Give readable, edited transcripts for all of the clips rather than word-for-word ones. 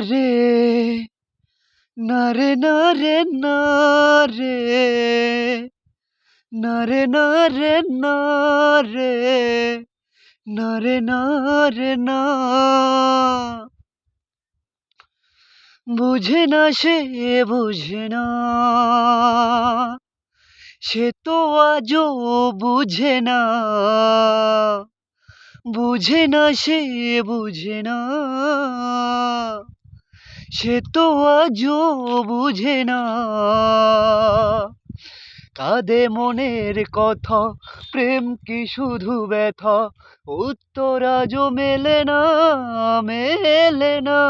রে না রে না রে না রে না রে না রে না রে না রে না রে না বুঝে না সে বুঝে না সে তো আজও বুঝে না বুঝে না সে বুঝে না সে তো আজও বুঝে না কাঁদে মনের কথা প্রেম কি শুধু ব্যথা উত্তর আজও মেলে না মেলে না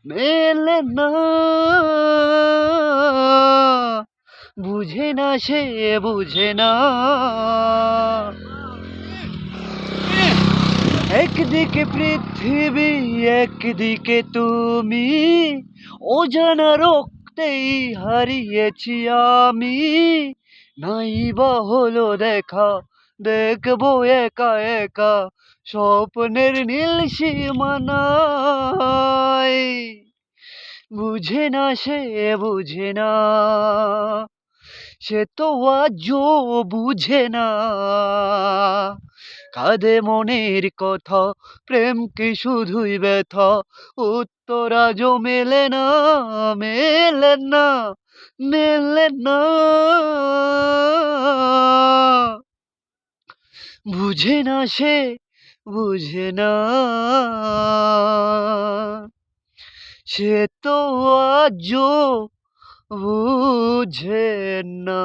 মেলে না বুঝে না সে বুঝে না একদিকে পৃথিবী একদিকে তুমি অজানা রক্তেই হারিয়েছি আমি নাই বা হলো দেখা দেখবো একা একা স্বপ্নের নীল সীমানায় বুঝে না সে বুঝে না সে তো আজও বুঝে না কাঁদে মনের কথা প্রেম কি শুধুই ব্যথা উত্তর আজও মেলে না মেলে না মেলে না বুঝে না সে বুঝে না সে তো আজও বুঝে না।